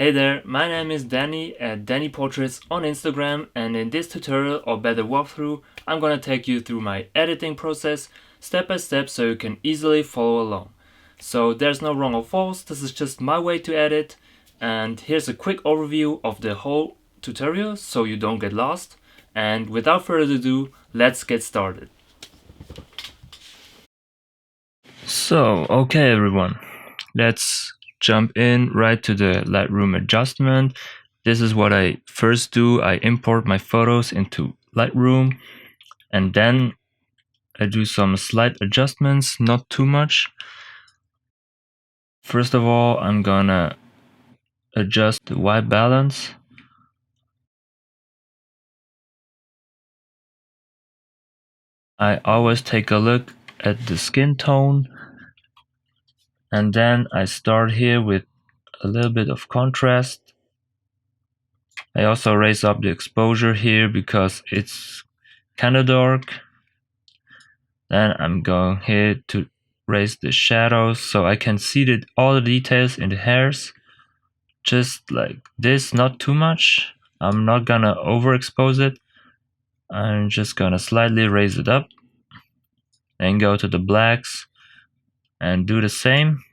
Hey there, my name is Dani at Dani Portraits on Instagram, and in this tutorial or better walkthrough, I'm gonna take you through my editing process step by step so you can easily follow along. So there's no wrong or false, this is just my way to edit, and here's a quick overview of the whole tutorial so you don't get lost. And without further ado, let's get started. So, okay everyone, let's jump in right to the Lightroom adjustment. This is what I first do. I import my photos into Lightroom and then I do some slight adjustments, not too much. First of all, I'm gonna adjust the white balance. I always take a look at the skin tone, and then I start here with a little bit of contrast. I also raise up the exposure here because it's kind of dark. Then I'm going here to raise the shadows so I can see all the details in the hairs, just like this, not too much. I'm not gonna overexpose it. I'm just gonna slightly raise it up, then go to the blacks and do the same,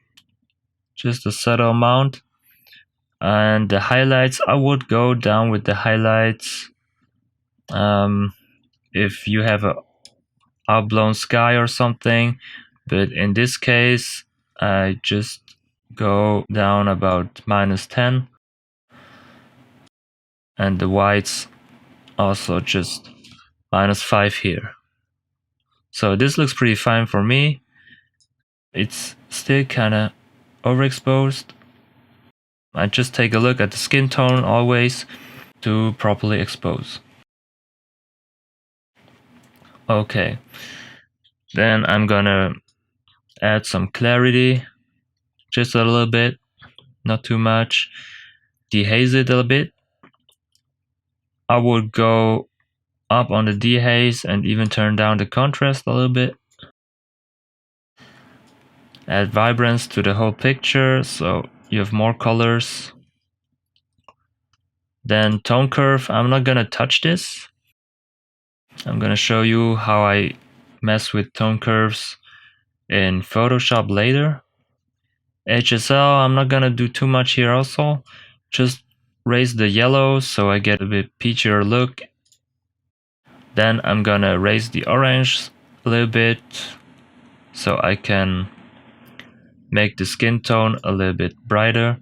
just a subtle amount. And the highlights, I would go down with the highlights. If you have a outblown sky or something, but in this case I just go down about -10, and the whites also just -5 here. So this looks pretty fine for me. It's still kinda overexposed. I just take a look at the skin tone always to properly expose. Okay, then I'm gonna add some clarity, just a little bit, not too much. Dehaze it a little bit. I would go up on the dehaze and even turn down the contrast a little bit. Add vibrance to the whole picture so you have more colors. Then tone curve, I'm not gonna touch this. I'm gonna show you how I mess with tone curves in Photoshop later. HSL, I'm not gonna do too much here also. Just raise the yellow so I get a bit peachier look. Then I'm gonna raise the orange a little bit so I can make the skin tone a little bit brighter.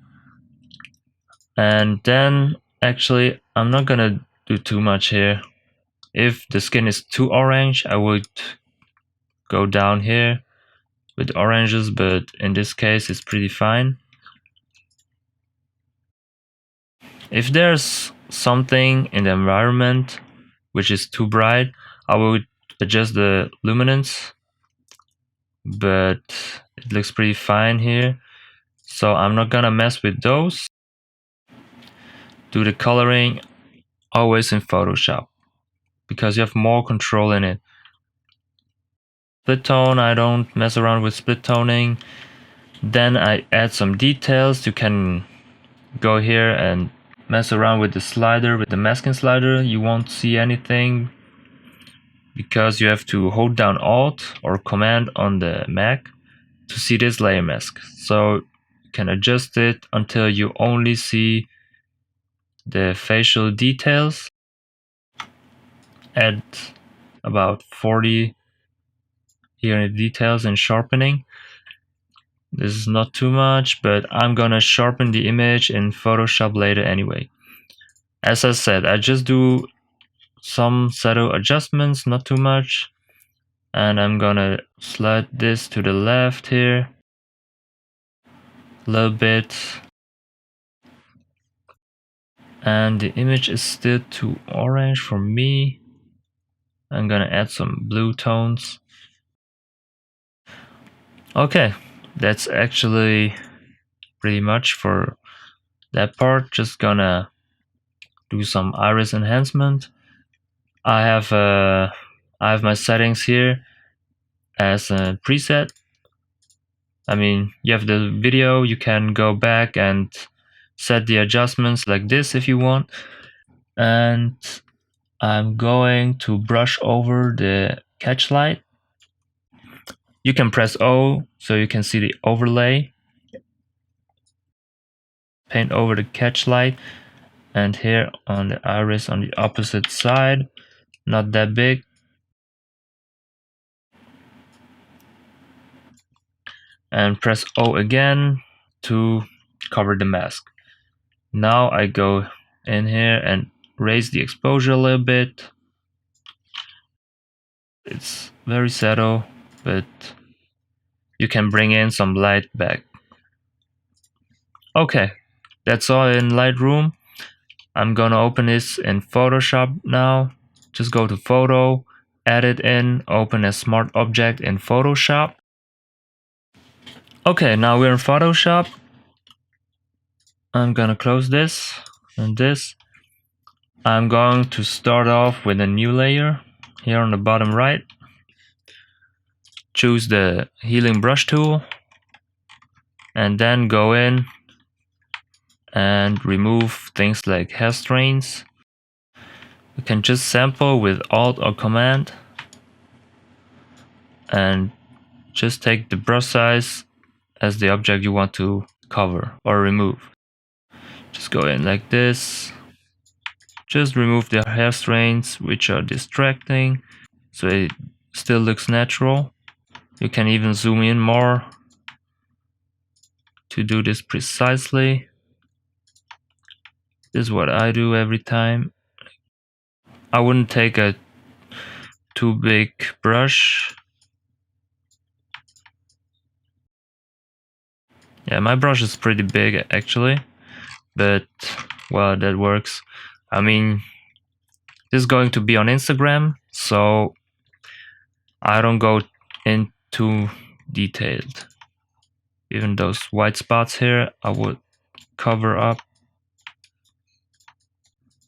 And then actually I'm not gonna do too much here. If the skin is too orange, I would go down here with oranges, but in this case it's pretty fine. If there's something in the environment which is too bright, I would adjust the luminance, but it looks pretty fine here, so I'm not gonna mess with those. Do the coloring always in Photoshop because you have more control in it. Split tone, I don't mess around with split toning. Then I add some details. You can go here and mess around with the slider, with the masking slider. You won't see anything because you have to hold down Alt or Command on the Mac to see this layer mask. So you can adjust it until you only see the facial details. Add about 40 here in the details and sharpening. This is not too much, but I'm gonna sharpen the image in Photoshop later anyway. As I said, I just do some subtle adjustments, not too much. And I'm gonna slide this to the left here a little bit. And the image is still too orange for me. I'm gonna add some blue tones. Okay, that's actually pretty much for that part. Just gonna do some iris enhancement. I have my settings here as a preset. I mean, you have the video, you can go back and set the adjustments like this if you want. And I'm going to brush over the catch light. You can press O so you can see the overlay. Paint over the catch light, and here on the iris on the opposite side, not that big. And press O again to cover the mask. Now I go in here and raise the exposure a little bit. It's very subtle, but you can bring in some light back. Okay, that's all in Lightroom. I'm gonna open this in Photoshop now. Just go to Photo, Edit in, open a smart object in Photoshop. Okay, now we're in Photoshop. I'm gonna close this and this. I'm going to start off with a new layer here on the bottom right. Choose the healing brush tool and then go in and remove things like hair strains. You can just sample with Alt or Command and just take the brush size as the object you want to cover or remove. Just go in like this. Just remove the hair strains which are distracting so it still looks natural. You can even zoom in more to do this precisely. This is what I do every time. I wouldn't take a too big brush. Yeah, my brush is pretty big actually, but well, that works. I mean, this is going to be on Instagram, so I don't go in too detailed. Even those white spots here, I would cover up.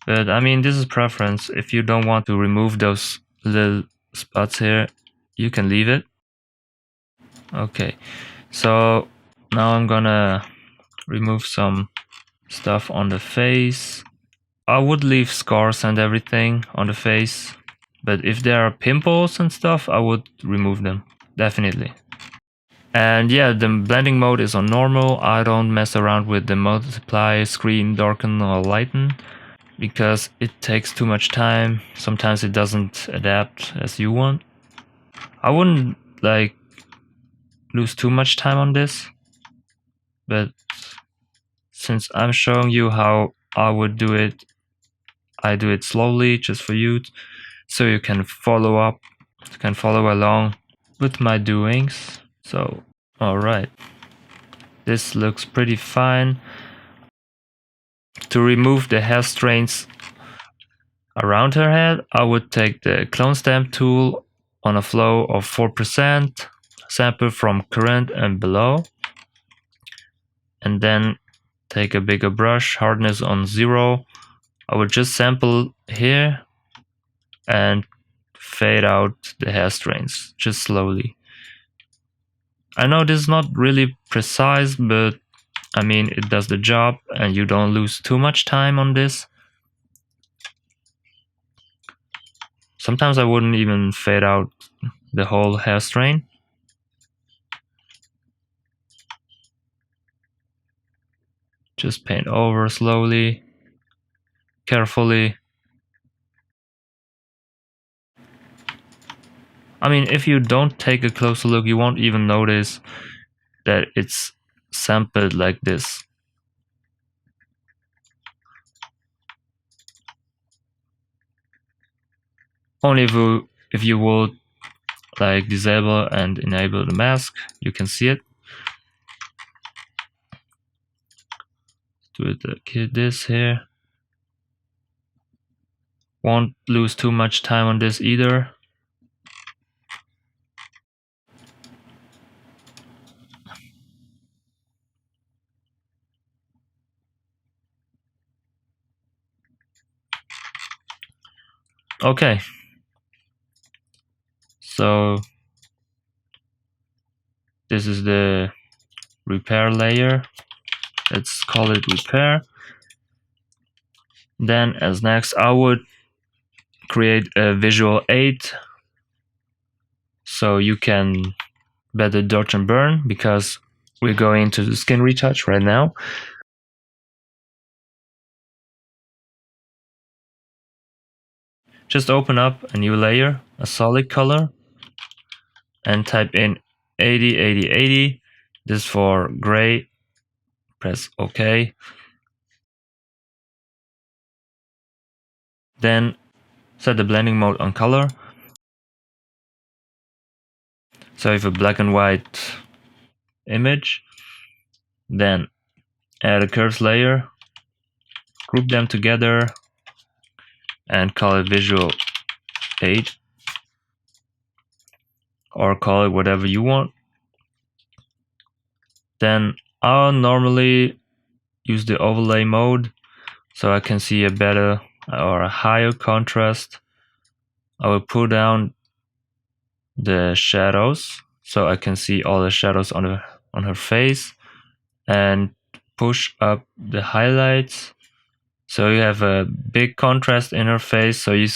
But I mean, this is preference. If you don't want to remove those little spots here, you can leave it. Okay, so now I'm gonna remove some stuff on the face. I would leave scars and everything on the face, but if there are pimples and stuff, I would remove them, definitely. And yeah, the blending mode is on normal. I don't mess around with the multiply, screen, darken or lighten because it takes too much time. Sometimes it doesn't adapt as you want. I wouldn't like lose too much time on this, but since I'm showing you how I would do it, I do it slowly just for you, so you can follow along with my doings. So, alright, this looks pretty fine. To remove the hair strains around her head, I would take the clone stamp tool on a flow of 4%, sample from current and below, and then take a bigger brush, hardness on 0. I would just sample here and fade out the hair strains, just slowly. I know this is not really precise, but I mean, it does the job and you don't lose too much time on this. Sometimes I wouldn't even fade out the whole hair strain. Just paint over slowly, carefully. I mean, if you don't take a closer look, you won't even notice that it's sampled like this. Only if you would like disable and enable the mask, you can see it. Do it like this here. Won't lose too much time on this either. Okay, so this is the repair layer. Let's call it repair. Then as next, I would create a visual aid so you can better dodge and burn, because we're going into the skin retouch right now. Just open up a new layer, a solid color, and type in 80, 80, 80. This for gray. Press OK. Then set the blending mode on color. So if a black and white image, then add a curves layer, group them together, and call it visual 8, or call it whatever you want. Then I'll normally use the overlay mode so I can see a better or a higher contrast. I will pull down the shadows so I can see all the shadows on her face, and push up the highlights so you have a big contrast in her face, so you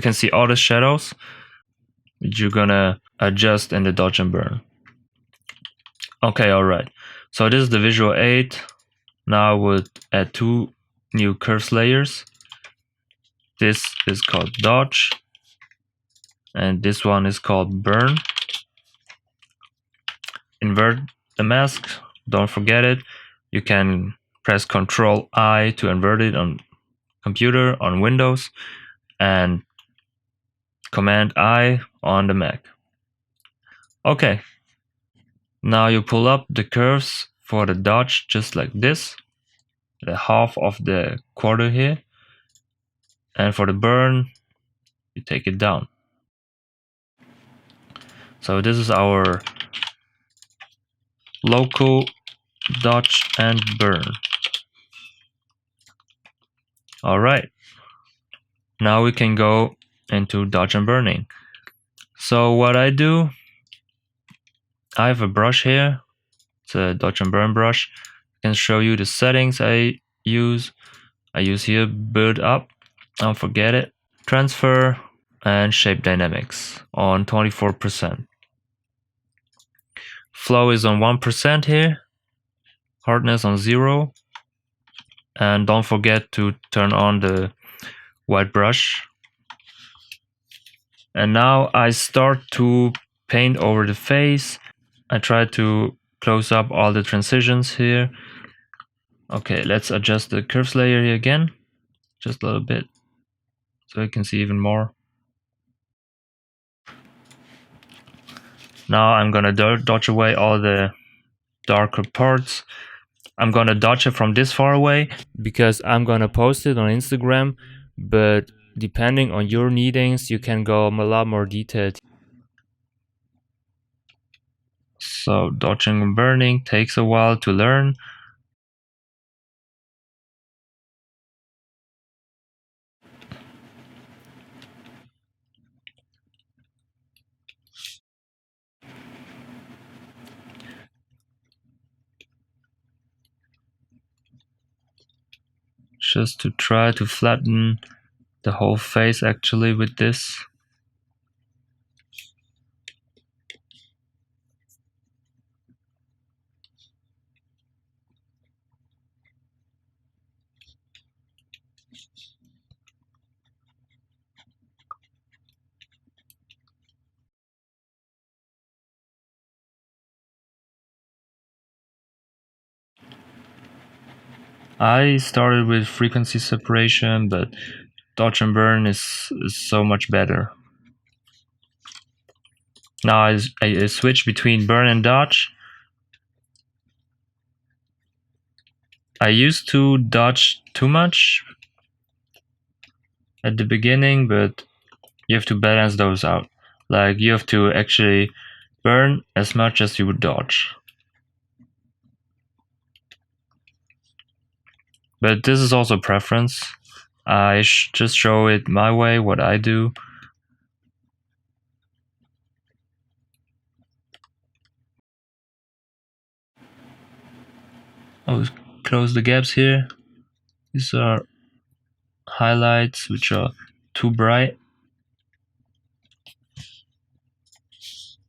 can see all the shadows that you're gonna adjust in the dodge and burn. Okay, alright. So this is the visual aid. Now I would add 2 new curves layers. This is called dodge, and this one is called burn. Invert the mask, don't forget it. You can press Ctrl I to invert it on computer, on Windows, and Command I on the Mac. Okay, now you pull up the curves for the dodge just like this, the half of the quarter here, and for the burn you take it down. So this is our local dodge and burn. Alright, now we can go into dodge and burning. So what I do, I have a brush here. It's a dodge and burn brush. I can show you the settings I use. I use here build up, don't forget it, transfer, and shape dynamics on 24%. Flow is on 1% here, hardness on 0, and don't forget to turn on the white brush. And now I start to paint over the face. I try to close up all the transitions here. Okay, let's adjust the curves layer here again, just a little bit, so you can see even more. Now I'm gonna dodge away all the darker parts. I'm gonna dodge it from this far away because I'm gonna post it on Instagram, but depending on your needings, you can go a lot more detailed. So dodging and burning takes a while to learn. Just to try to flatten the whole face actually with this. I started with frequency separation, but dodge and burn is so much better. Now I switch between burn and dodge. I used to dodge too much at the beginning, but you have to balance those out. Like you have to actually burn as much as you would dodge. But this is also preference. I just show it my way, what I do. I will close the gaps here. These are highlights which are too bright.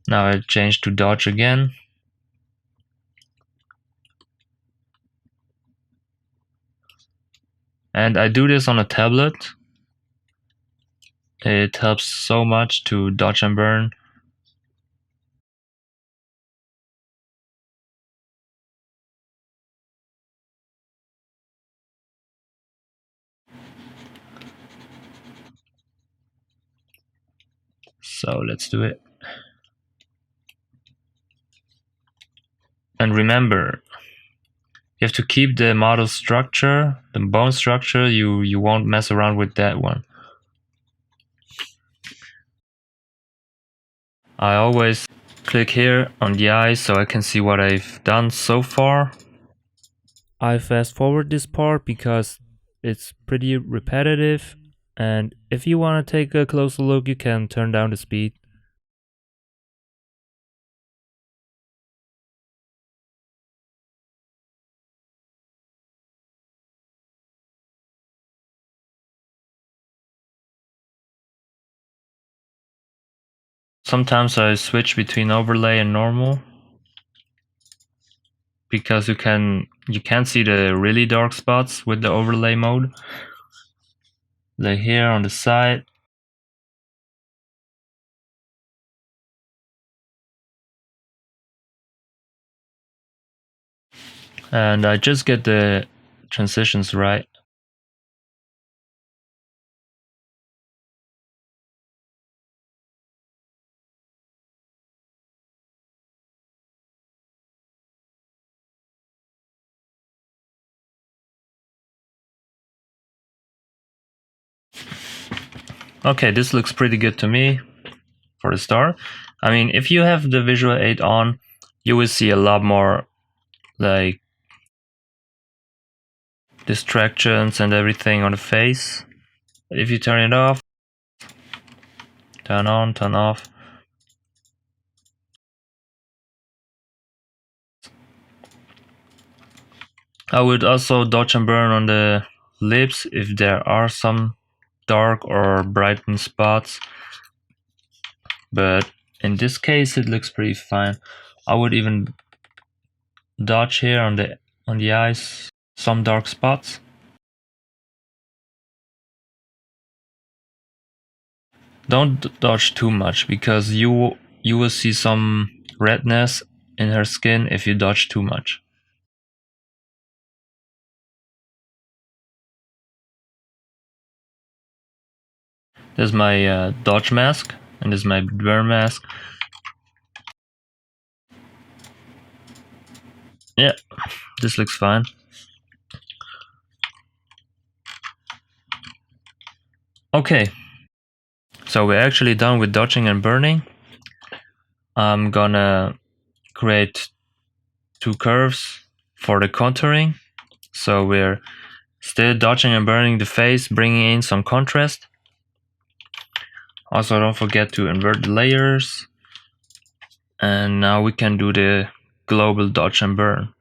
Now I change to dodge again. And I do this on a tablet. It helps so much to dodge and burn. So let's do it. And remember, you have to keep the model structure, the bone structure. You won't mess around with that one. I always click here on the eye so I can see what I've done so far. I fast forward this part because it's pretty repetitive, and if you want to take a closer look, you can turn down the speed. Sometimes I switch between overlay and normal because you can't see the really dark spots with the overlay mode. Like here on the side. And I just get the transitions right. Okay, this looks pretty good to me for the start. I mean, if you have the visual aid on, you will see a lot more like distractions and everything on the face. If you turn it off, turn on, turn off, I would also dodge and burn on the lips if there are some dark or brightened spots, but in this case it looks pretty fine. I would even dodge here on the eyes some dark spots. Don't dodge too much because you will see some redness in her skin if you dodge too much. This is my dodge mask, and this is my burn mask. Yeah, this looks fine. Okay, so we're actually done with dodging and burning. I'm gonna create two curves for the contouring. So we're still dodging and burning the face, bringing in some contrast. Also, don't forget to invert the layers. And now we can do the global dodge and burn.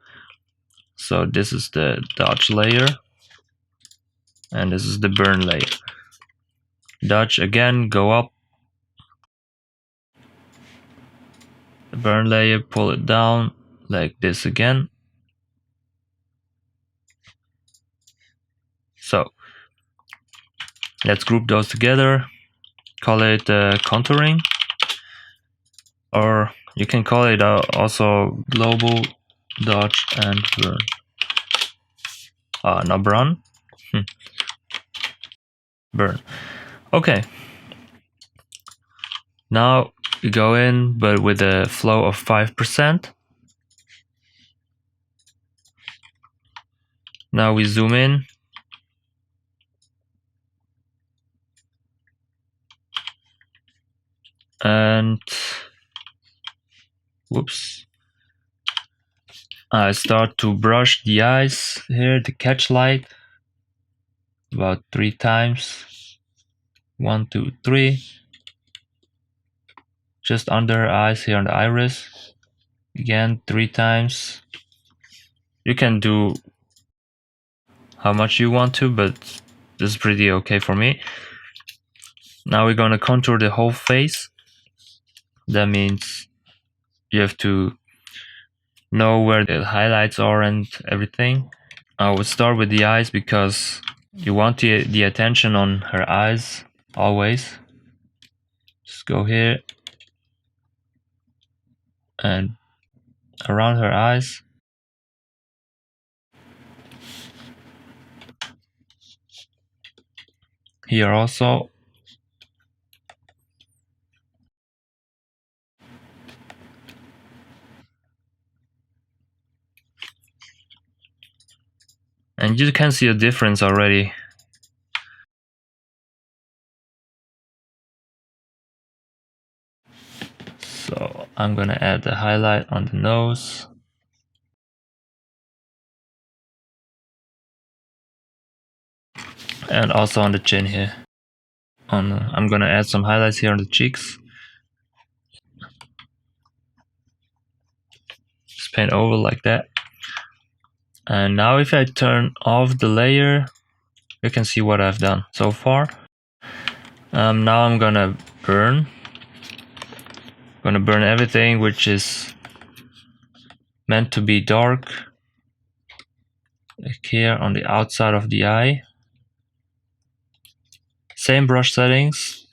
So this is the dodge layer, and this is the burn layer. Dodge again, go up. The burn layer, pull it down like this again. So let's group those together. Call it contouring, or you can call it also global dodge and burn. Not burn. Burn. Okay. Now we go in, but with a flow of 5%. Now we zoom in. And whoops. I start to brush the eyes here, the catch light, about 3 times. 1, 2, 3. Just under eyes here on the iris. Again, 3 times. You can do how much you want to, but this is pretty okay for me. Now we're gonna contour the whole face. That means you have to know where the highlights are and everything. I would start with the eyes because you want the attention on her eyes always. Just go here and around her eyes. Here also. And you can see a difference already. So I'm gonna add the highlight on the nose. And also on the chin here. I'm gonna add some highlights here on the cheeks. Just paint over like that. And now if I turn off the layer, you can see what I've done so far. Now I'm gonna burn. Gonna burn everything which is meant to be dark, like here on the outside of the eye. Same brush settings.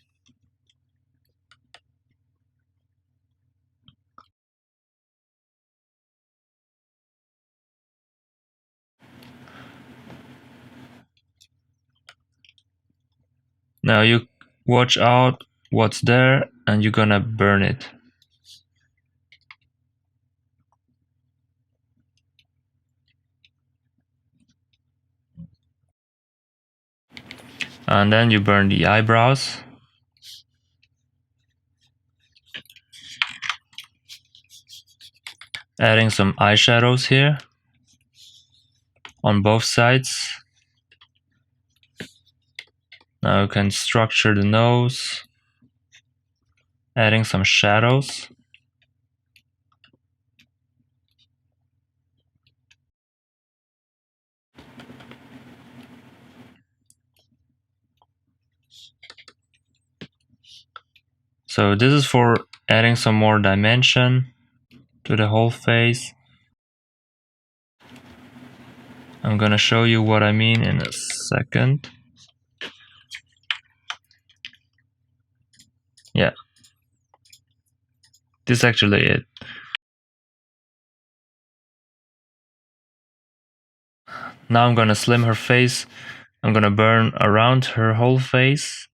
Now you watch out what's there and you're gonna burn it. And then you burn the eyebrows. Adding some eyeshadows here on both sides. Now you can structure the nose, adding some shadows. So this is for adding some more dimension to the whole face. I'm gonna show you what I mean in a second. Yeah, this is actually it. Now I'm gonna slim her face. I'm gonna burn around her whole face.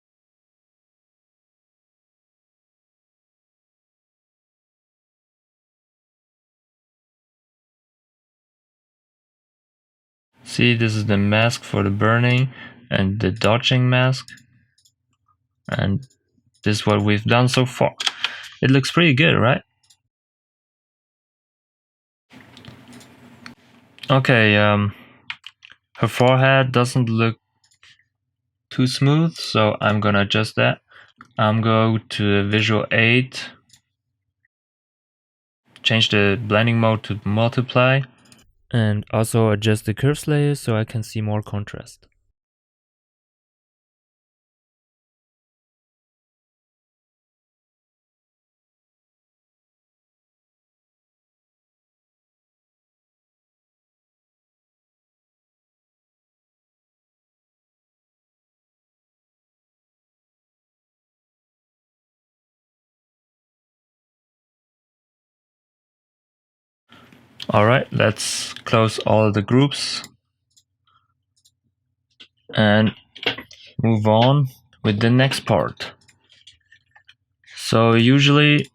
See, this is the mask for the burning and the dodging mask. And this is what we've done so far. It looks pretty good, right? Okay, her forehead doesn't look too smooth, so I'm gonna adjust that. I'm going to visual 8, change the blending mode to multiply, and also adjust the curves layer so I can see more contrast. Alright, let's close all the groups and move on with the next part. So usually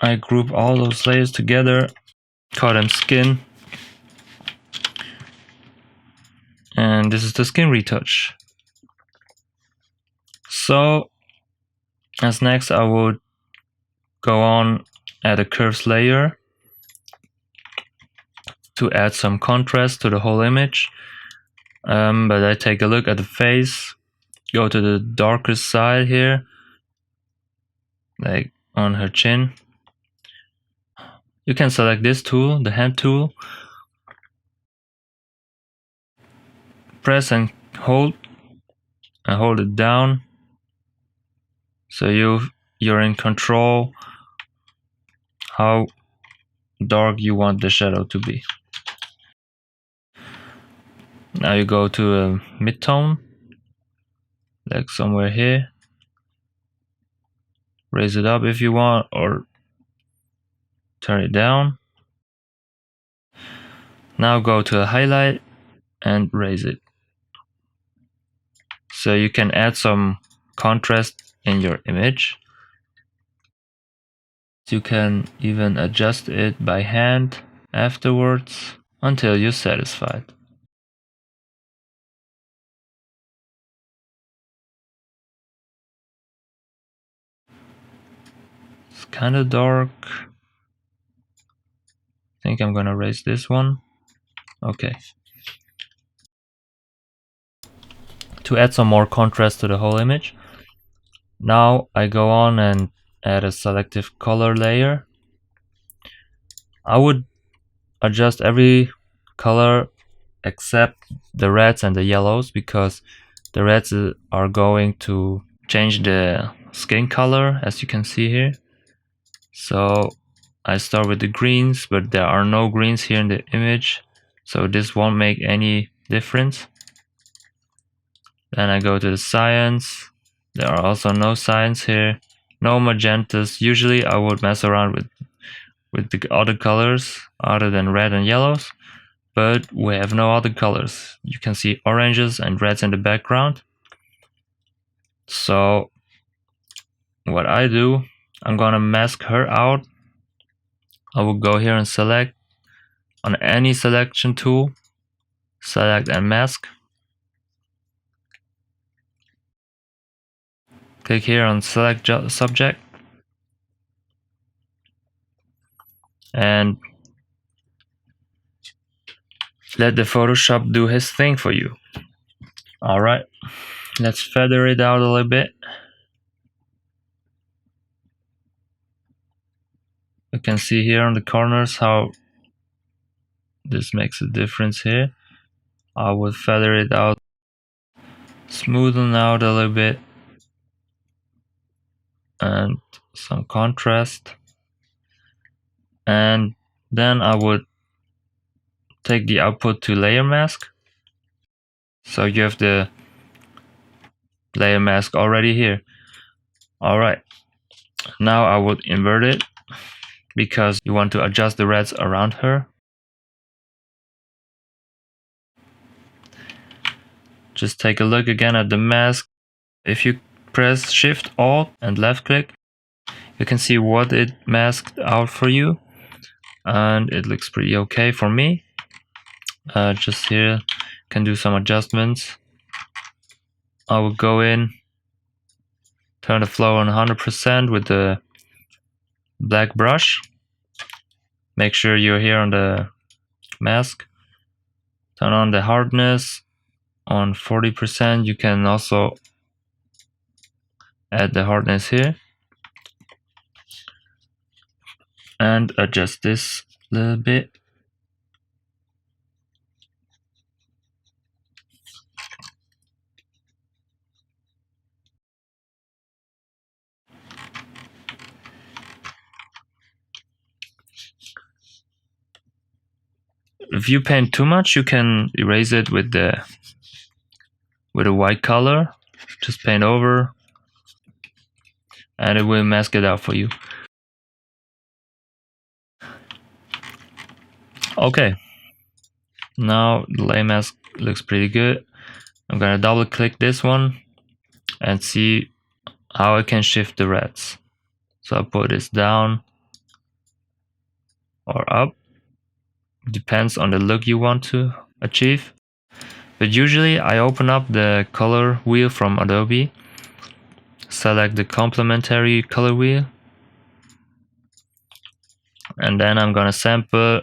I group all those layers together, call them skin, and this is the skin retouch. So as next I would go on add a curves layer to add some contrast to the whole image. But I take a look at the face, go to the darkest side here, like on her chin. You can select this tool, the hand tool. press and hold it down, so you're in control how dark you want the shadow to be. Now you go to a mid-tone, like somewhere here. Raise it up if you want, or turn it down. Now go to a highlight and raise it. So you can add some contrast in your image. You can even adjust it by hand afterwards until you're satisfied. It's kind of dark. I think I'm gonna raise this one. Okay. To add some more contrast to the whole image, now I go on and add a selective color layer. I would adjust every color except the reds and the yellows, because the reds are going to change the skin color, as you can see here. So I start with the greens, but there are no greens here in the image, so this won't make any difference. Then I go to the cyans. There are also no cyans here, no magentas. Usually I would mess around with the other colors other than red and yellows, but we have no other colors. You can see oranges and reds in the background. So what I do, I'm gonna mask her out. I will go here and select on any selection tool, select and mask. Click here on select subject and let the Photoshop do his thing for you. Alright, let's feather it out a little bit. You can see here on the corners how this makes a difference here. I would feather it out, smoothen out a little bit, and some contrast. And then I would take the output to layer mask. So you have the layer mask already here. Alright, now I would invert it because you want to adjust the reds around her. Just take a look again at the mask. If you press Shift Alt and left click, you can see what it masked out for you, and it looks pretty okay for me. Just here can do some adjustments. I will go in, turn the flow on 100% with the black brush. Make sure you're here on the mask. Turn on the hardness on 40%. You can also add the hardness here and adjust this a little bit. If you paint too much, you can erase it with a white color. Just paint over and it will mask it out for you. Okay, now the layer mask looks pretty good. I'm gonna double click this one and see how I can shift the reds. So I'll put this down or up. Depends on the look you want to achieve. But usually I open up the color wheel from Adobe, select the complementary color wheel, and then I'm gonna sample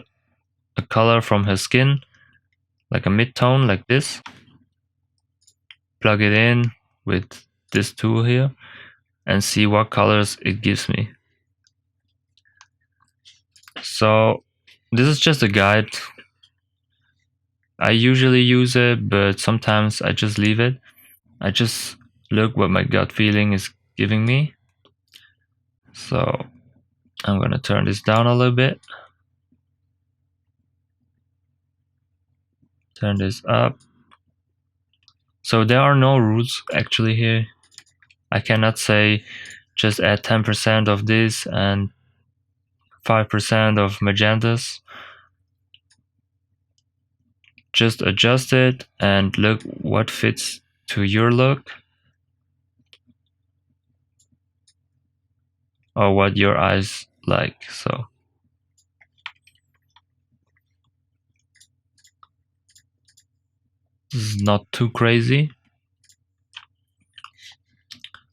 a color from her skin, like a mid-tone like this. Plug it in with this tool here and see what colors it gives me. So this is just a guide. I usually use it, but sometimes I just leave it. I just look what my gut feeling is giving me. So I'm gonna turn this down a little bit. Turn this up. So there are no rules actually here. I cannot say just add 10% of this and 5% of magentas. Just adjust it and look what fits to your look or what your eyes like. So this is not too crazy.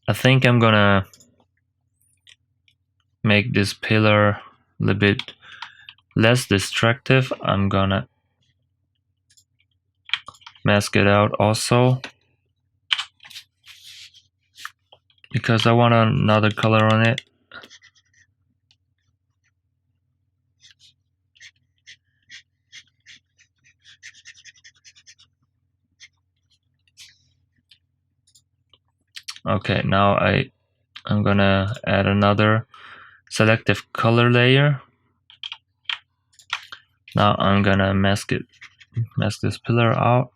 I think I'm gonna make this pillar a little bit less distractive. I'm gonna mask it out also because I want another color on it. Okay, now I'm gonna add another selective color layer. Now I'm gonna mask this pillar out.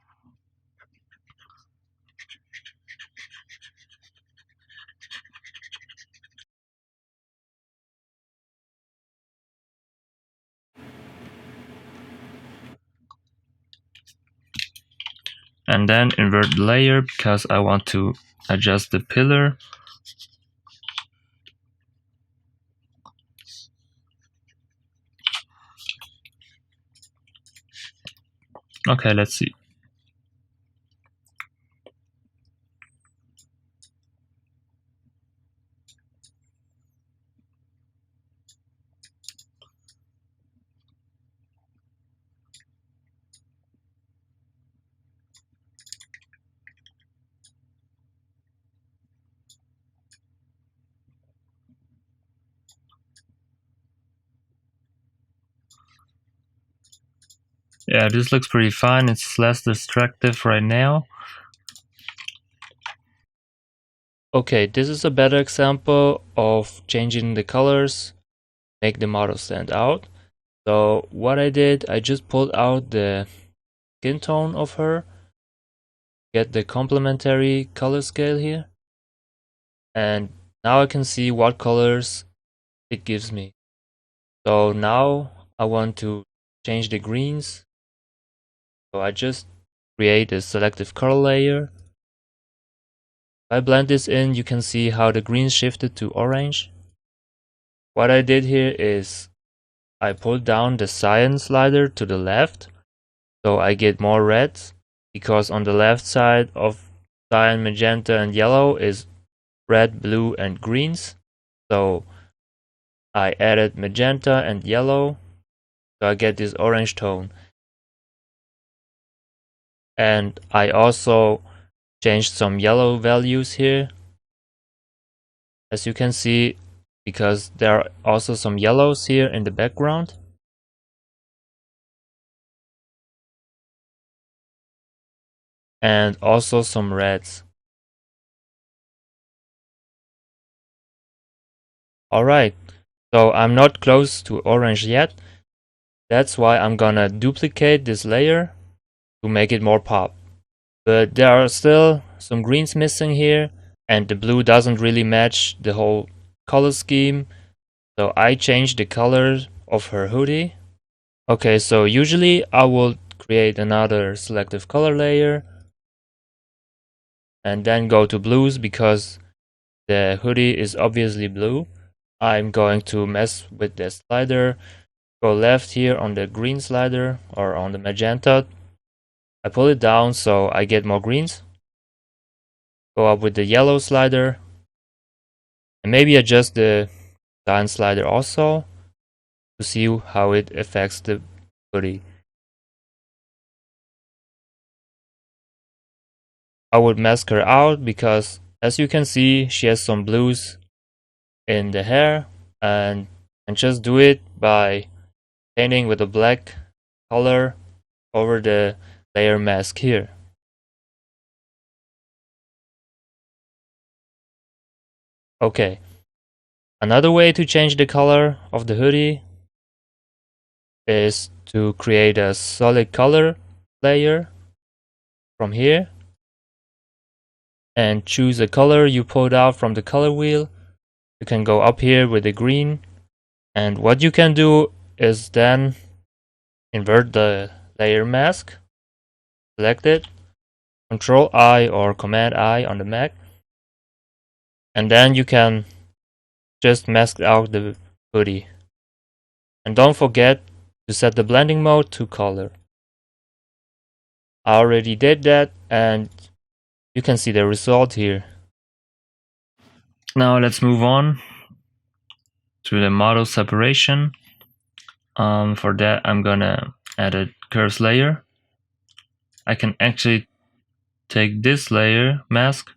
And then invert the layer because I want to adjust the pillar. Okay, let's see. Yeah, this looks pretty fine. It's less distractive right now. Okay, this is a better example of changing the colors, make the model stand out. So what I did, I just pulled out the skin tone of her, get the complementary color scale here, and now I can see what colors it gives me. So now I want to change the greens. So I just create a selective color layer. If I blend this in, you can see how the greens shifted to orange. What I did here is I pulled down the cyan slider to the left, so I get more reds, because on the left side of cyan, magenta, and yellow is red, blue, and greens. So I added magenta and yellow, so I get this orange tone. And I also changed some yellow values here, as you can see, because there are also some yellows here in the background. And also some reds. Alright, so I'm not close to orange yet. That's why I'm gonna duplicate this layer to make it more pop. But there are still some greens missing here, and the blue doesn't really match the whole color scheme. So I changed the color of her hoodie. Okay, so usually I will create another selective color layer and then go to blues because the hoodie is obviously blue. I'm going to mess with the slider, go left here on the green slider or on the magenta. I pull it down so I get more greens. Go up with the yellow slider and maybe adjust the cyan slider also to see how it affects the hoodie. I would mask her out because, as you can see, she has some blues in the hair, and just do it by painting with a black color over the layer mask here. Okay, another way to change the color of the hoodie is to create a solid color layer from here and choose a color you pulled out from the color wheel. You can go up here with the green, and what you can do is then invert the layer mask, select it, Control I or Command I on the Mac, and then you can just mask out the hoodie. And don't forget to set the blending mode to color. I already did that, and you can see the result here. Now let's move on to the model separation. For that, I'm gonna add a curves layer. I can actually take this layer mask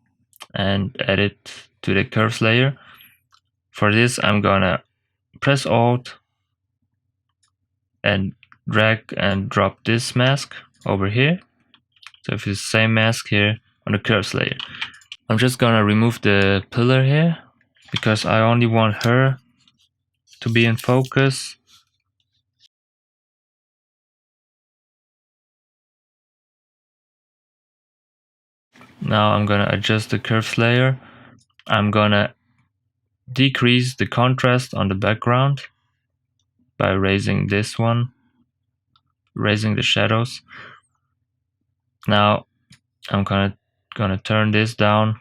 and add it to the curves layer. For this, I'm gonna press Alt and drag and drop this mask over here. So if it's the same mask here on the curves layer. I'm just gonna remove the pillar here because I only want her to be in focus. Now I'm gonna adjust the curves layer. I'm gonna decrease the contrast on the background by raising this one, raising the shadows. Now I'm gonna turn this down.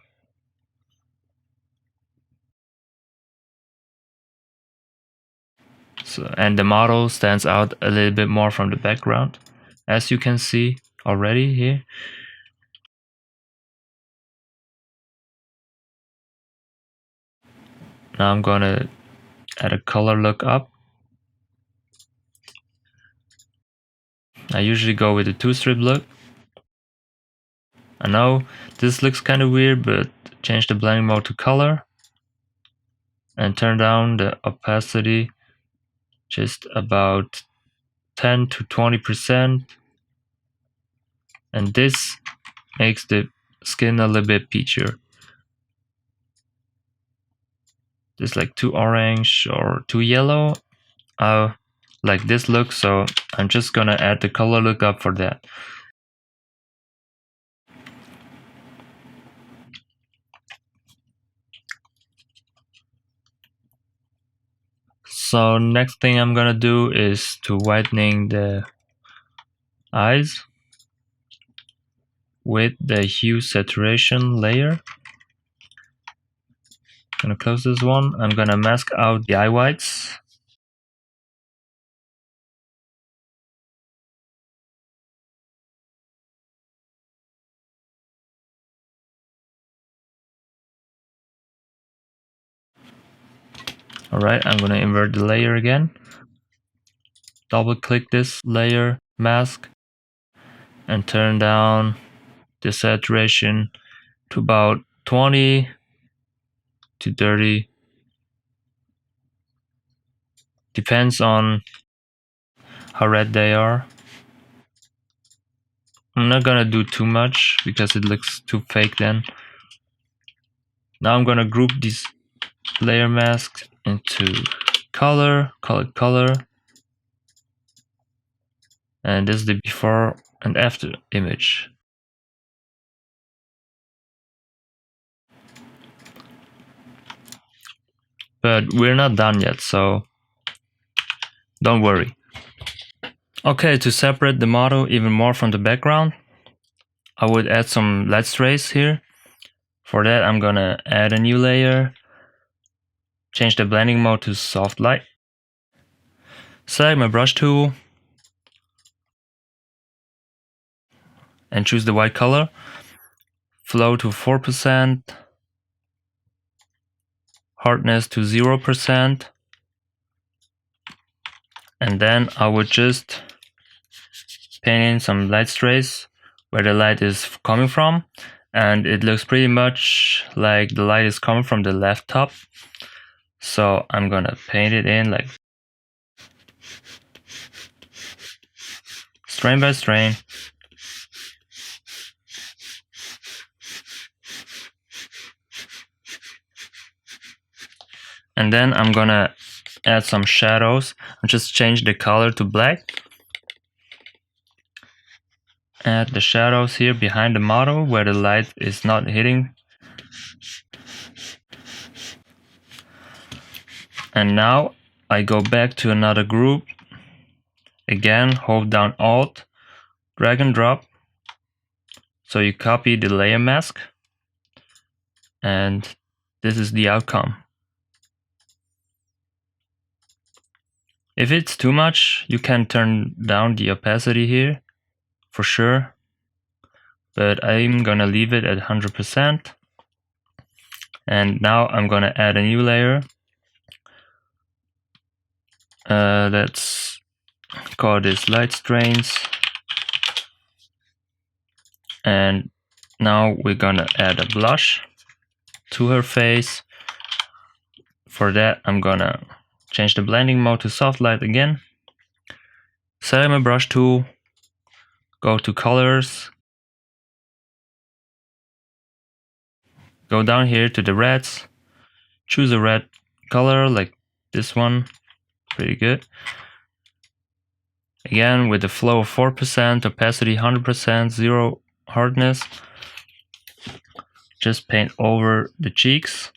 So, and the model stands out a little bit more from the background, as you can see already here. Now I'm gonna add a color lookup. I usually go with the 2-strip look. I know this looks kind of weird, but change the blending mode to color and turn down the opacity just about 10 to 20%. And this makes the skin a little bit peachier. This like too orange or too yellow. I like this look, so I'm just gonna add the color lookup for that. So next thing I'm gonna do is to whitening the eyes with the hue saturation layer. Gonna close this one. I'm gonna mask out the eye whites. Alright, I'm gonna invert the layer again. Double click this layer mask and turn down the saturation to about 20 to 30. Depends on how red they are. I'm not gonna do too much because it looks too fake then. Now I'm gonna group these layer masks into color, color, and this is the before and after image. But we're not done yet, so don't worry. Okay, to separate the model even more from the background, I would add some light strays here. For that, I'm gonna add a new layer, change the blending mode to soft light, select my brush tool, and choose the white color, flow to 4%, hardness to 0%, and then I would just paint in some light strays where the light is coming from, and it looks pretty much like the light is coming from the left top. So I'm gonna paint it in like strain by strain. And then I'm gonna add some shadows. I'll just change the color to black. Add the shadows here behind the model where the light is not hitting. And now I go back to another group. Again, hold down Alt, drag and drop. So you copy the layer mask. And this is the outcome. If it's too much, you can turn down the opacity here, for sure. But I'm gonna leave it at 100%. And now I'm gonna add a new layer. Let's call this light strains. And now we're gonna add a blush to her face. For that, I'm gonna change the blending mode to soft light again. Select my brush tool, go to colors, go down here to the reds, choose a red color like this one, pretty good. Again, with the flow of 4%, opacity 100%, 0 hardness. Just paint over the cheeks.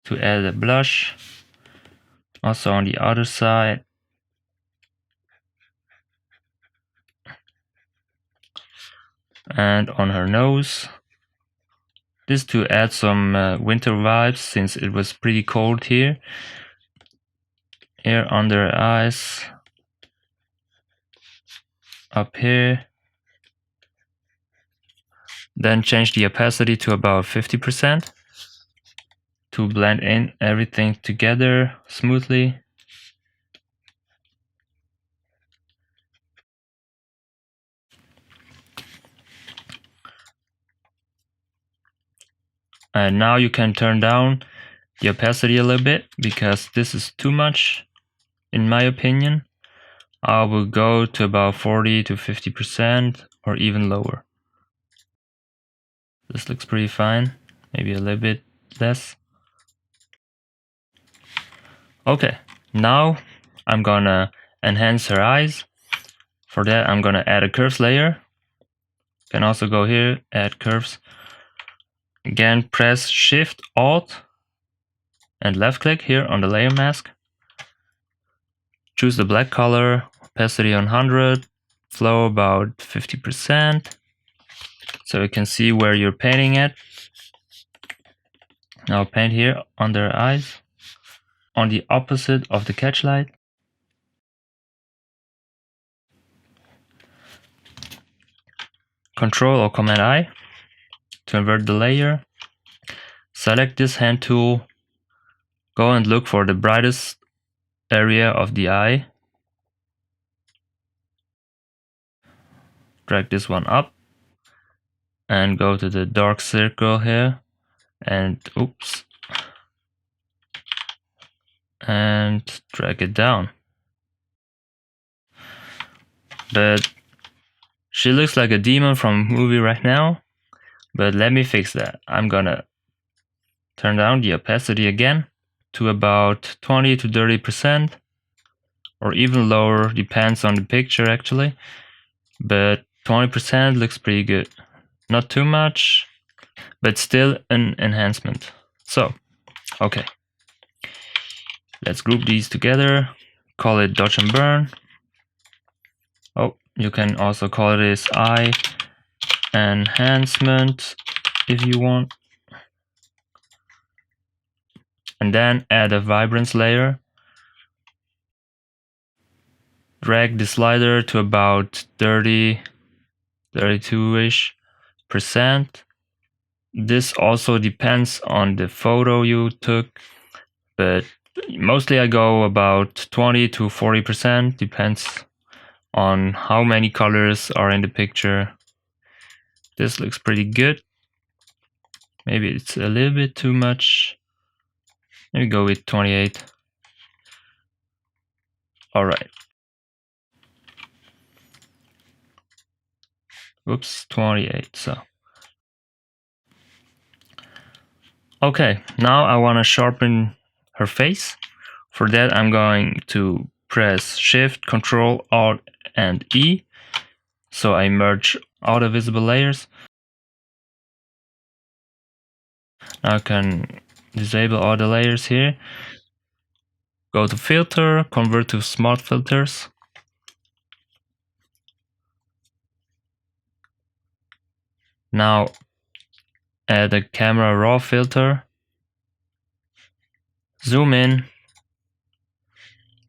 To add a blush. Also on the other side. And on her nose. This to add some winter vibes since it was pretty cold here. Here under her eyes. Up here. Then change the opacity to about 50% to blend in everything together smoothly. And now you can turn down the opacity a little bit because this is too much in my opinion. I will go to about 40 to 50% or even lower. This looks pretty fine, maybe a little bit less. Okay, now I'm gonna enhance her eyes. For that I'm gonna add a curves layer. Can also go here, add curves. Again, press Shift Alt and left click here on the layer mask. Choose the black color, opacity on 100, flow about 50%. So you can see where you're painting it. Now paint here under her eyes, on the opposite of the catch light. Control or Command I to invert the layer. Select this hand tool, go and look for the brightest area of the eye. Drag this one up and go to the dark circle here and oops, and drag it down. But she looks like a demon from a movie right now, but let me fix that. I'm gonna turn down the opacity again to about 20 to 30% or even lower, depends on the picture actually, but 20% looks pretty good. Not too much, but still an enhancement. So, okay. Let's group these together, call it Dodge and Burn. Oh, you can also call this eye enhancement if you want. And then add a vibrance layer. Drag the slider to about 30, 32-ish %. This also depends on the photo you took, but mostly I go about 20 to 40%, depends on how many colors are in the picture. This looks pretty good. Maybe it's a little bit too much. Maybe go with 28. All right. oops, 28. So okay, now I want to sharpen her face. For that, I'm going to press Shift, Control, Alt, and E. So I merge all the visible layers. Now I can disable all the layers here. Go to Filter, convert to Smart Filters. Now add a camera raw filter. Zoom in.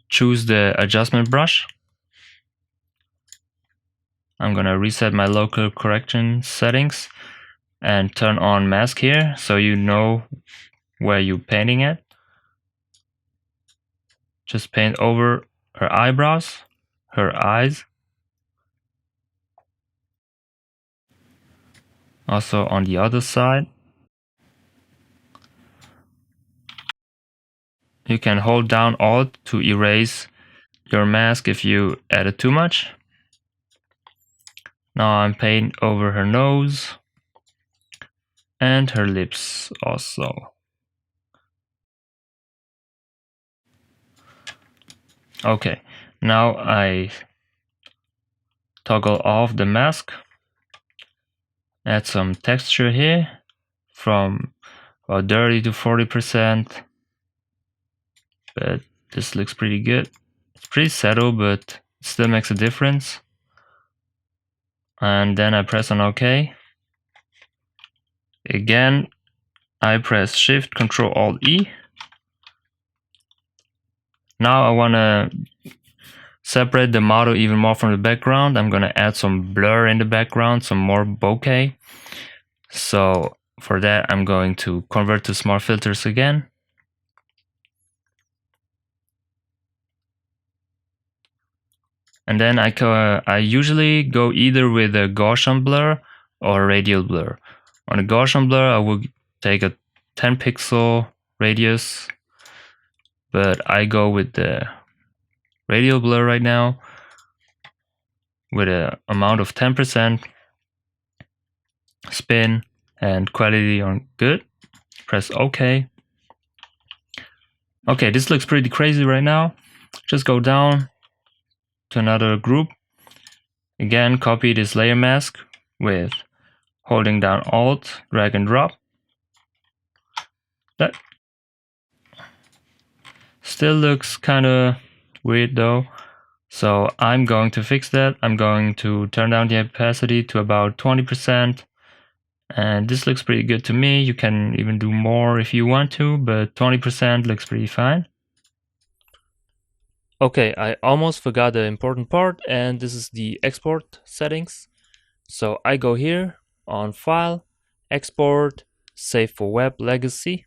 Choose the adjustment brush. I'm gonna reset my local correction settings and turn on mask here so you know where you're painting at. Just paint over her eyebrows, her eyes. Also on the other side. You can hold down Alt to erase your mask if you added too much. Now I'm painting over her nose and her lips also. Okay, now I toggle off the mask. Add some texture here from about 30 to 40%. But this looks pretty good. It's pretty subtle, but it still makes a difference. And then I press on OK. Again, I press Shift, Control, Alt, E. Now I want to separate the model even more from the background. I'm going to add some blur in the background, some more bokeh. So for that, I'm going to convert to Smart Filters again. And then I usually go either with a Gaussian blur or a radial blur. On a Gaussian blur, I will take a 10 pixel radius, but I go with the radial blur right now with an amount of 10%, spin and quality on good. Press OK. Okay, this looks pretty crazy right now. Just go down to another group. Again, copy this layer mask with holding down Alt, drag and drop. That still looks kind of weird though. So I'm going to fix that. I'm going to turn down the opacity to about 20%. And this looks pretty good to me. You can even do more if you want to, but 20% looks pretty fine. Okay, I almost forgot the important part, and this is the export settings. So I go here on File, Export, Save for Web Legacy.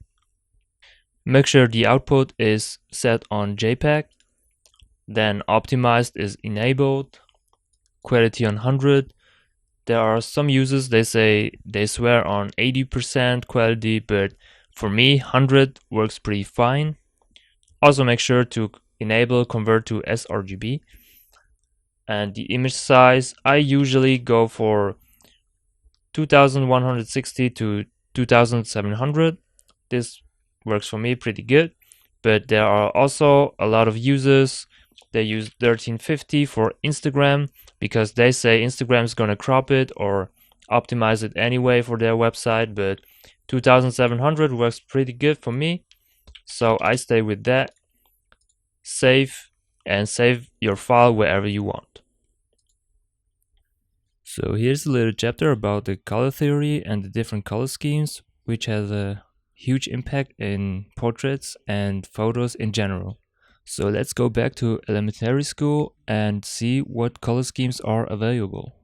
Make sure the output is set on JPEG. Then Optimized is enabled. Quality on 100. There are some users, they swear on 80% quality, but for me 100 works pretty fine. Also make sure to enable convert to sRGB. And the image size, I usually go for 2160 to 2700. This works for me pretty good, but there are also a lot of users, they use 1350 for Instagram because they say Instagram is gonna crop it or optimize it anyway for their website, but 2700 works pretty good for me, so I stay with that. Save and save your file wherever you want. So here's a little chapter about the color theory and the different color schemes, which has a huge impact in portraits and photos in general. So let's go back to elementary school and see what color schemes are available.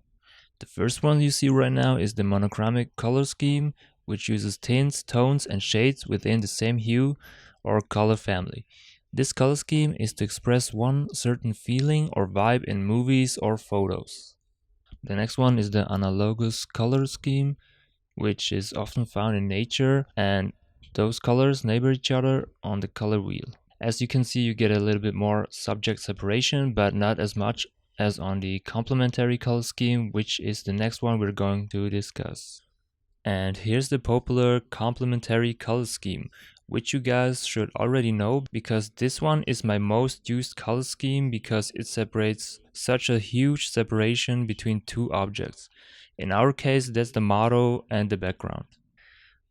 The first one you see right now is the monochromatic color scheme, which uses tints, tones, and shades within the same hue or color family. This color scheme is to express one certain feeling or vibe in movies or photos. The next one is the analogous color scheme, which is often found in nature, and those colors neighbor each other on the color wheel. As you can see, you get a little bit more subject separation, but not as much as on the complementary color scheme, which is the next one we're going to discuss. And here's the popular complementary color scheme, which you guys should already know because this one is my most used color scheme because it separates such a huge separation between two objects. In our case, that's the model and the background.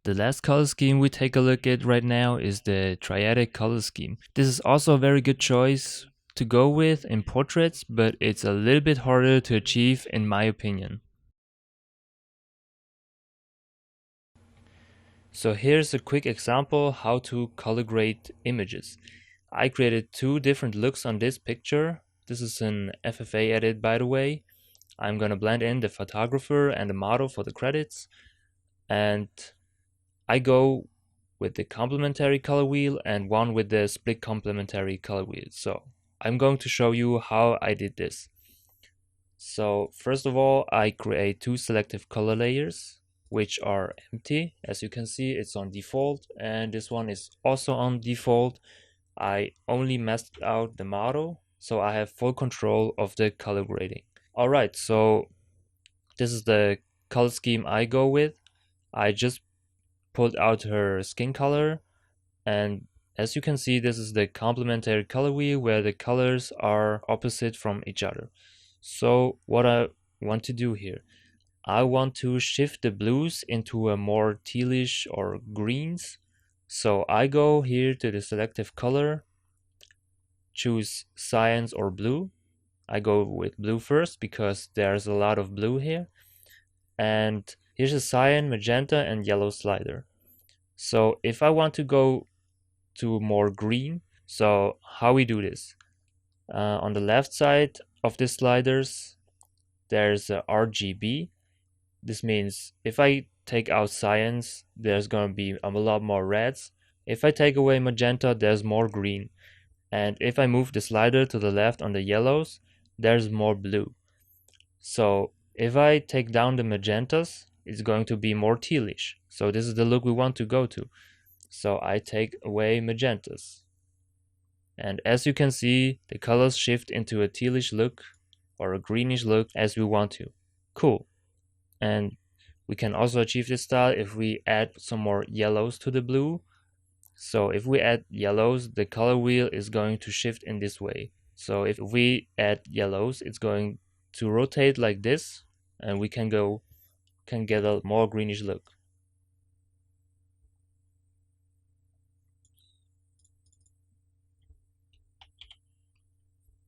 The last color scheme we take a look at right now is the triadic color scheme. This is also a very good choice to go with in portraits, but it's a little bit harder to achieve in my opinion. So here's a quick example how to color grade images. I created two different looks on this picture. This is an FFA edit, by the way. I'm gonna blend in the photographer and the model for the credits, and I go with the complementary color wheel and one with the split complementary color wheel. So I'm going to show you how I did this. So first of all, I create two selective color layers, which are empty. As you can see, it's on default, and this one is also on default. I only messed out the model, so I have full control of the color grading. Alright, so this is the color scheme I go with. I just pulled out her skin color, and as you can see, this is the complementary color wheel where the colors are opposite from each other. So what I want to do here, I want to shift the blues into a more tealish or greens. So I go here to the selective color, choose cyan or blue. I go with blue first because there's a lot of blue here. And here's a cyan, magenta, and yellow slider. So if I want to go to more green, so how we do this? On the left side of the sliders, there's a RGB. This means if I take out cyans, there's gonna be a lot more reds. If I take away magenta, there's more green. And if I move the slider to the left on the yellows, there's more blue. So if I take down the magentas, it's going to be more tealish. So this is the look we want to go to. So I take away magentas. And as you can see, the colors shift into a tealish look or a greenish look as we want to. Cool. And we can also achieve this style if we add some more yellows to the blue. So if we add yellows, the color wheel is going to shift in this way. So if we add yellows, it's going to rotate like this, and we can get a more greenish look.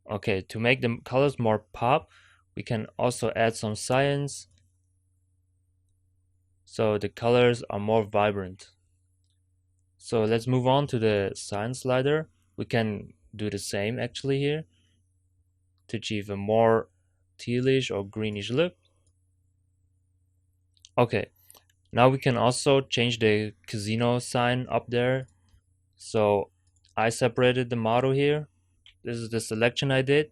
Okay, to make the colors more pop, we can also add some cyans, so the colors are more vibrant. So let's move on to the cyan slider. We can do the same actually here to achieve a more tealish or greenish look. Okay, now we can also change the casino sign up there. So I separated the model here. This is the selection I did.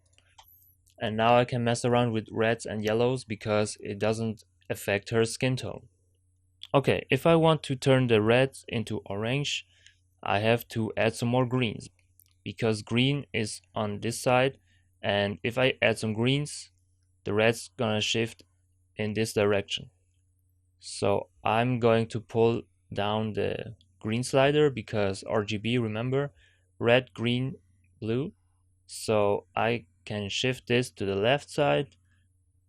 And now I can mess around with reds and yellows because it doesn't affect her skin tone. Okay, if I want to turn the reds into orange, I have to add some more greens because green is on this side, and if I add some greens, the red's gonna shift in this direction. So I'm going to pull down the green slider because RGB, remember, red, green, blue. So I can shift this to the left side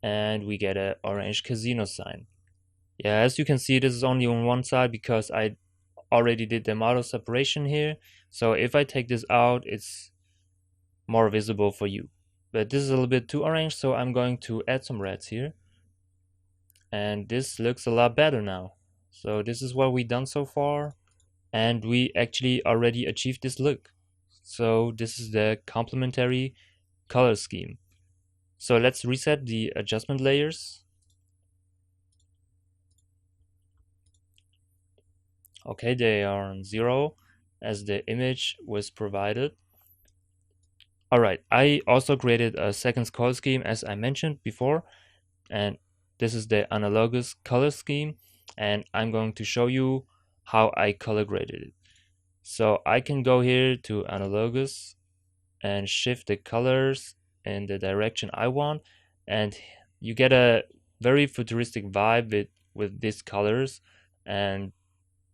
and we get an orange casino sign. Yeah, as you can see, this is only on one side because I already did the model separation here. So if I take this out, it's more visible for you. But this is a little bit too orange, so I'm going to add some reds here. And this looks a lot better now. So this is what we've done so far. And we actually already achieved this look. So this is the complementary color scheme. So let's reset the adjustment layers. Okay, they are on 0 as the image was provided. Alright, I also created a second color scheme as I mentioned before, and this is the analogous color scheme, and I'm going to show you how I color graded it. So I can go here to analogous and shift the colors in the direction I want, and you get a very futuristic vibe with these colors, and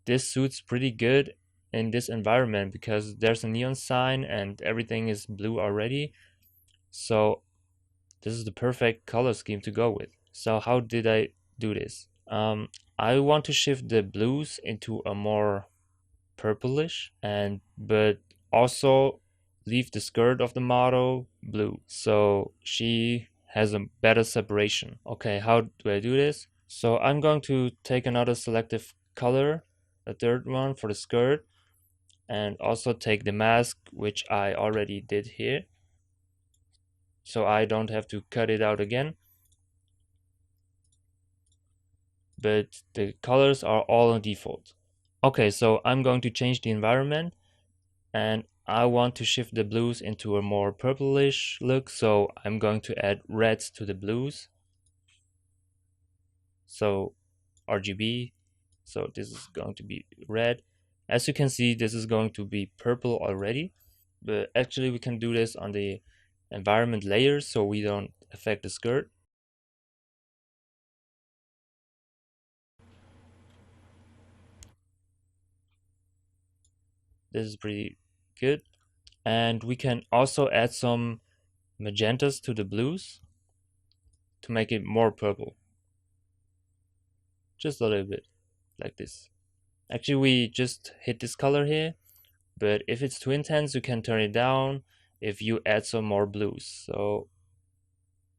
this suits pretty good in this environment because there's a neon sign and everything is blue already. So this is the perfect color scheme to go with. So how did I do this? I want to shift the blues into a more purplish, and but also leave the skirt of the model blue so she has a better separation. Okay, how do I do this? So I'm going to take another selective color, a third one for the skirt, and also take the mask, which I already did here, so I don't have to cut it out again. But the colors are all on default. Okay, so I'm going to change the environment, and I want to shift the blues into a more purplish look, so I'm going to add reds to the blues. So RGB, so this is going to be red. As you can see, this is going to be purple already, but actually we can do this on the environment layer so we don't affect the skirt. This is pretty good. And we can also add some magentas to the blues to make it more purple. Just a little bit, like this. Actually, we just hit this color here, but if it's too intense, you can turn it down if you add some more blues. So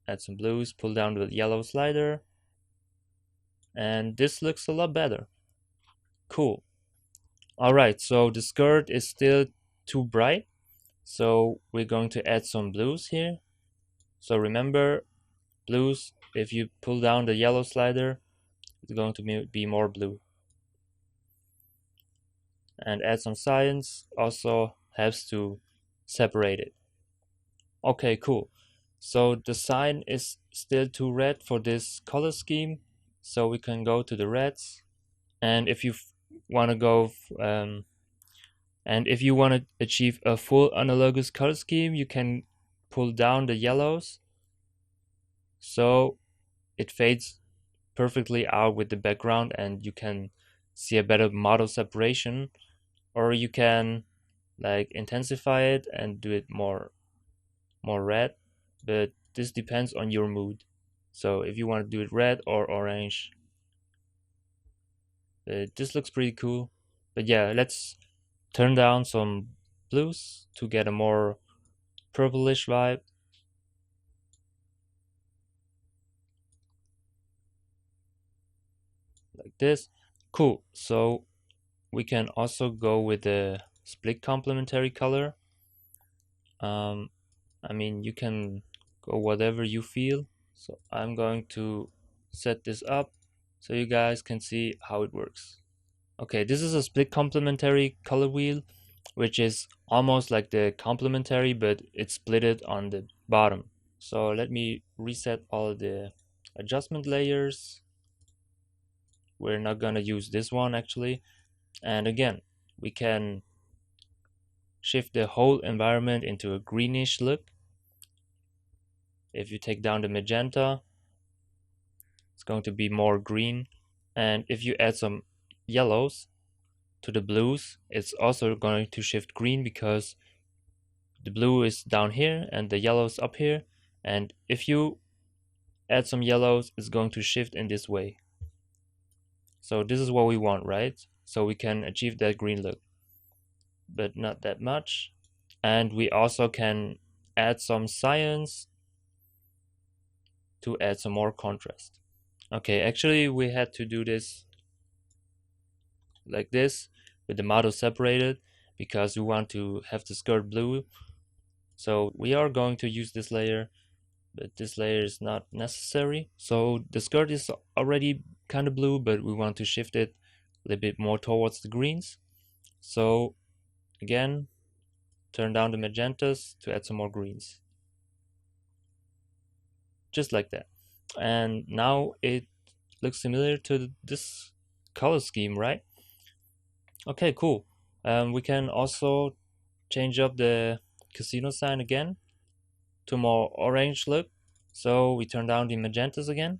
add some blues, pull down the yellow slider, and this looks a lot better. Cool. Alright, so the skirt is still too bright, so we're going to add some blues here. So remember, blues, if you pull down the yellow slider, it's going to be more blue. And add some cyan also helps to separate it. Okay, cool. So the cyan is still too red for this color scheme, so we can go to the reds. And if you want to go and if you want to achieve a full analogous color scheme, you can pull down the yellows so it fades perfectly out with the background and you can see a better model separation, or you can like intensify it and do it more red, but this depends on your mood. So if you want to do it red or orange, this looks pretty cool. But yeah, let's turn down some blues to get a more purplish vibe, like this. Cool. So we can also go with the split complementary color. I mean, you can go whatever you feel. So I'm going to set this up so you guys can see how it works. Okay, this is a split complementary color wheel, which is almost like the complementary, but it's splitted on the bottom. So let me reset all the adjustment layers. We're not gonna use this one actually. And again, we can shift the whole environment into a greenish look. If you take down the magenta, it's going to be more green. And if you add some yellows to the blues, it's also going to shift green because the blue is down here and the yellow is up here. And if you add some yellows, it's going to shift in this way. So this is what we want, right? So we can achieve that green look, but not that much. And we also can add some cyans to add some more contrast. Okay, actually we had to do this like this with the model separated because we want to have the skirt blue. So we are going to use this layer, but this layer is not necessary. So the skirt is already kind of blue, but we want to shift it a little bit more towards the greens. So again, turn down the magentas to add some more greens. Just like that. And now it looks similar to this color scheme, right? Okay, cool. We can also change up the casino sign again. to a more orange look. So we turn down the magentas again,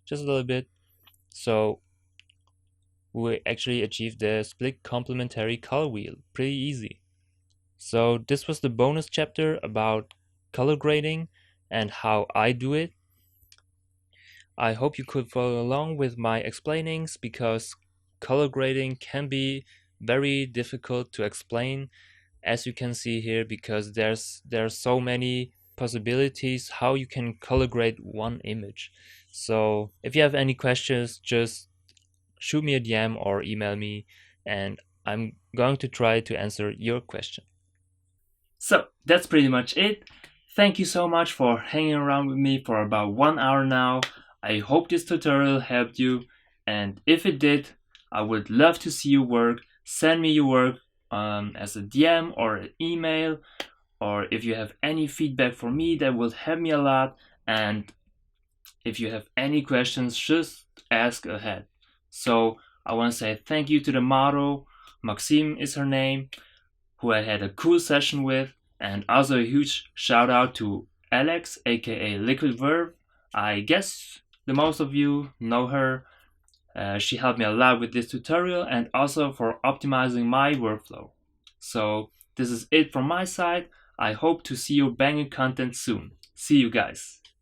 just a little bit. So we actually achieved the split complementary color wheel, pretty easy. So this was the bonus chapter about color grading and how I do it. I hope you could follow along with my explainings because color grading can be very difficult to explain, as you can see here, because there's so many possibilities how you can color grade one image. So if you have any questions, just shoot me a DM or email me, and I'm going to try to answer your question. So that's pretty much it. Thank you so much for hanging around with me for about 1 hour now. I hope this tutorial helped you, and if it did, I would love to see your work. Send me your work as a DM or an email, or if you have any feedback for me, that will help me a lot. And if you have any questions, just ask ahead. So I want to say thank you to the model. Maxime is her name, who I had a cool session with, and also a huge shout out to Alex, aka Liquid Verb. I guess the most of you know her. She helped me a lot with this tutorial and also for optimizing my workflow. So this is it from my side. I hope to see your banging content soon. See you guys.